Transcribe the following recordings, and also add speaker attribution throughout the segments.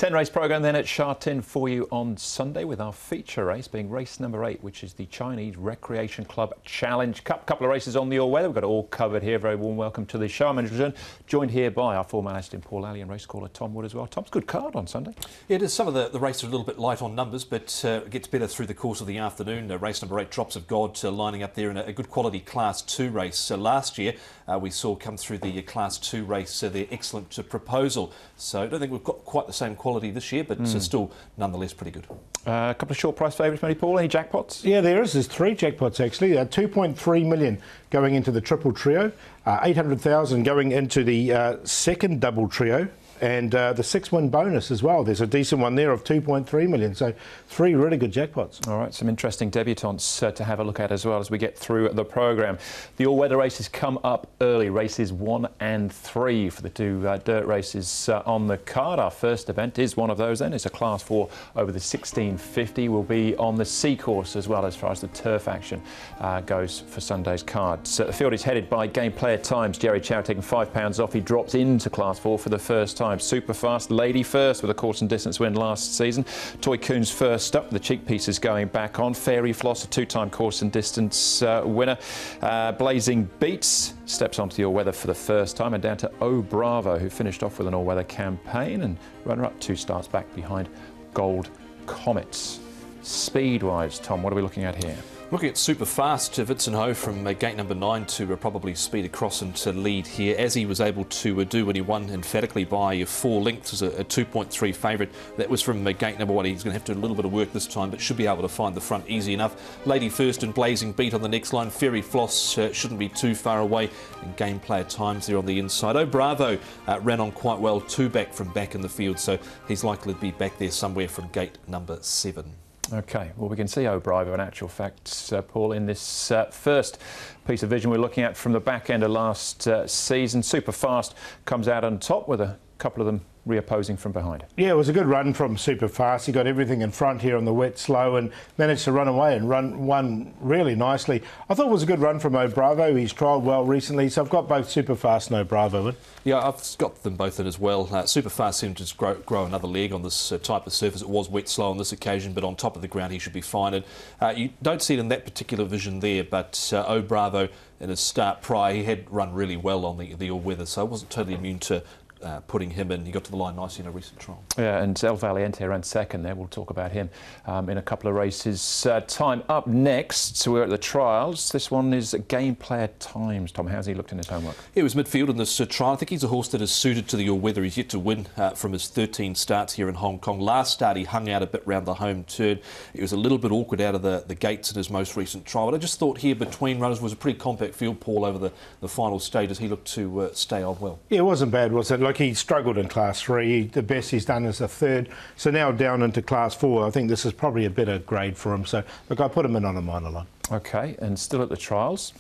Speaker 1: 10 race programme then at Sha Tin for you on Sunday, with our feature race being race number 8, which is the Chinese Recreation Club Challenge Cup. Couple of races on the all-weather. We've got it all covered here. Very warm welcome to the Sha Management, joined here by our former analyst in Paul Alley and race caller Tom Wood as well. Tom's good card on Sunday.
Speaker 2: Yeah, it is. Some of the races are a little bit light on numbers, but it gets better through the course of the afternoon. Race number 8, Drops of God, lining up there in a good quality Class 2 race. Last year we saw come through the Class 2 race the excellent Proposal. So I don't think we've got quite the same quality this year, but still nonetheless pretty good.
Speaker 1: A couple of short price favourites, maybe, Paul. Any jackpots?
Speaker 3: Yeah, there's 3 jackpots actually. 2.3 million going into the triple trio, 800,000 going into the second double trio, and the 6-win bonus as well. There's a decent one there of 2.3 million. So 3 really good jackpots.
Speaker 1: All right, some interesting debutantes to have a look at as well as we get through the programme. The all-weather races come up early. Races 1 and 3 for the 2 dirt races on the card. Our first event is one of those then. It's a Class 4 over the 1650. We'll be on the C course as well as far as the turf action goes for Sunday's card. So the field is headed by Game Player Times. Jerry Chow taking £5 off. He drops into Class 4 for the first time. Super Fast Lady first with a course and distance win last season. Toy Coons first up, the cheek pieces going back on. Fairy Floss, a 2-time course and distance winner. Blazing Beats steps onto the all-weather for the first time, and down to Oh Bravo, who finished off with an all-weather campaign, and runner-up 2 starts back behind Gold Comets. Speed-wise, Tom, what are we looking at here?
Speaker 2: Looking at Super Fast, Vincent Ho from gate number 9 to probably speed across and to lead here, as he was able to do when he won emphatically by 4 lengths as a 2.3 favourite. That was from gate number 1. He's going to have to do a little bit of work this time, but should be able to find the front easy enough. Lady first and Blazing Beat on the next line. Fairy Floss shouldn't be too far away, and Game Player Times there on the inside. Oh Bravo ran on quite well, 2 back from back in the field, so he's likely to be back there somewhere from gate number 7.
Speaker 1: OK, well, we can see Oh Bravo in actual fact, Paul, in this first piece of vision we're looking at from the back end of last season. Super Fast comes out on top with a couple of them reopposing from behind. Yeah,
Speaker 3: it was a good run from Super Fast. He got everything in front here on the wet slow and managed to run away and won really nicely. I thought it was a good run from Oh Bravo. He's trialled well recently, so I've got both Super Fast and Oh Bravo in.
Speaker 2: Yeah, I've got them both in as well. Super Fast seemed to grow another leg on this type of surface. It was wet slow on this occasion, but on top of the ground he should be fine. And you don't see it in that particular vision there, but Oh Bravo in his start prior, he had run really well on the all-weather, so I wasn't totally immune to putting him in. He got to the line nicely in a recent trial.
Speaker 1: Yeah, and El Valiente ran second there. We'll talk about him in a couple of races. Time up next, so we're at the trials. This one is Game Player Times. Tom, how's he looked in his homework?
Speaker 2: He was midfield in this trial. I think he's a horse that is suited to the all-weather. He's yet to win from his 13 starts here in Hong Kong. Last start he hung out a bit round the home turn. It was a little bit awkward out of the gates in his most recent trial. But I just thought here between runners was a pretty compact field, Paul, over the final stages. He looked to stay on well.
Speaker 3: Yeah, it wasn't bad, was it? Like, he struggled in Class 3. The best he's done is a 3rd. So now down into Class 4. I think this is probably a better grade for him. So, look, I put him in on a minor line.
Speaker 1: OK, and still at the trials,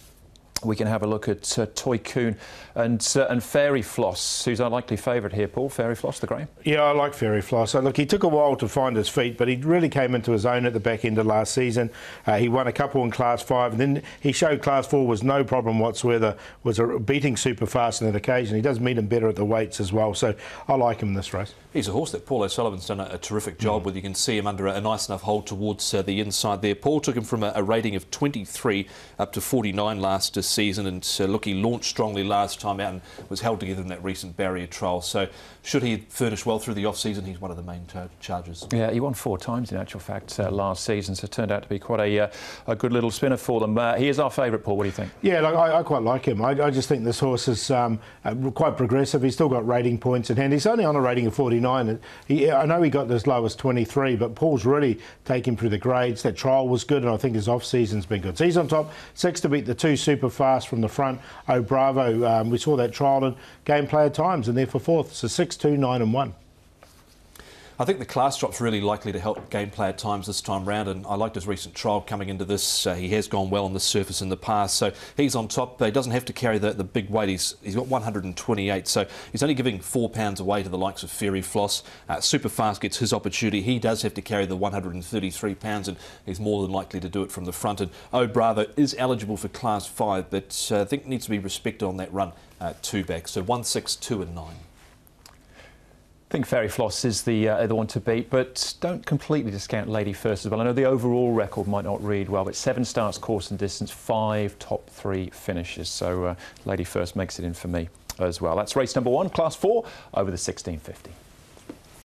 Speaker 1: we can have a look at Toy Coon and Fairy Floss, who's our likely favourite here, Paul. Fairy Floss, the grey.
Speaker 3: Yeah, I like Fairy Floss. So, look, he took a while to find his feet, but he really came into his own at the back end of last season. He won a couple in Class 5, and then he showed Class 4 was no problem whatsoever, was beating Super Fast on that occasion. He does meet him better at the weights as well, so I like him in this race.
Speaker 2: He's a horse that Paul O'Sullivan's done a terrific job with. You can see him under a nice enough hold towards the inside there. Paul took him from a rating of 23 up to 49 last season, and look, he launched strongly last time out and was held together in that recent barrier trial. So should he furnish well through the off-season, he's one of the main charges.
Speaker 1: Yeah, he won 4 times in actual fact last season, so it turned out to be quite a good little spinner for them. He is our favourite, Paul. What do you think?
Speaker 3: Yeah, like, I quite like him. I just think this horse is quite progressive. He's still got rating points in hand. He's only on a rating of 49. I know he got as low as 23, but Paul's really taken him through the grades. That trial was good, and I think his off-season's been good. So he's on top, 6 to beat the 2 Super Fast from the front. Oh Bravo, we saw that trial in Game Player Times, and they're for 4th. So 6, 2, 9 and 1.
Speaker 2: I think the class drop's really likely to help Game Player Times this time round, and I liked his recent trial coming into this. He has gone well on this surface in the past, so he's on top. He doesn't have to carry the big weight. He's got 128, so he's only giving £4 away to the likes of Fairy Floss. Super Fast gets his opportunity. He does have to carry the £133, and he's more than likely to do it from the front. And Oh Bravo is eligible for Class 5, but I think needs to be respected on that run 2 back. So 1, 6, 2 and 9.
Speaker 1: think Fairy Floss is the one to beat, but don't completely discount Lady First as well. I know the overall record might not read well, but 7 starts, course and distance, 5 top 3 finishes. So Lady First makes it in for me as well. That's race number 1, Class 4, over the 1650.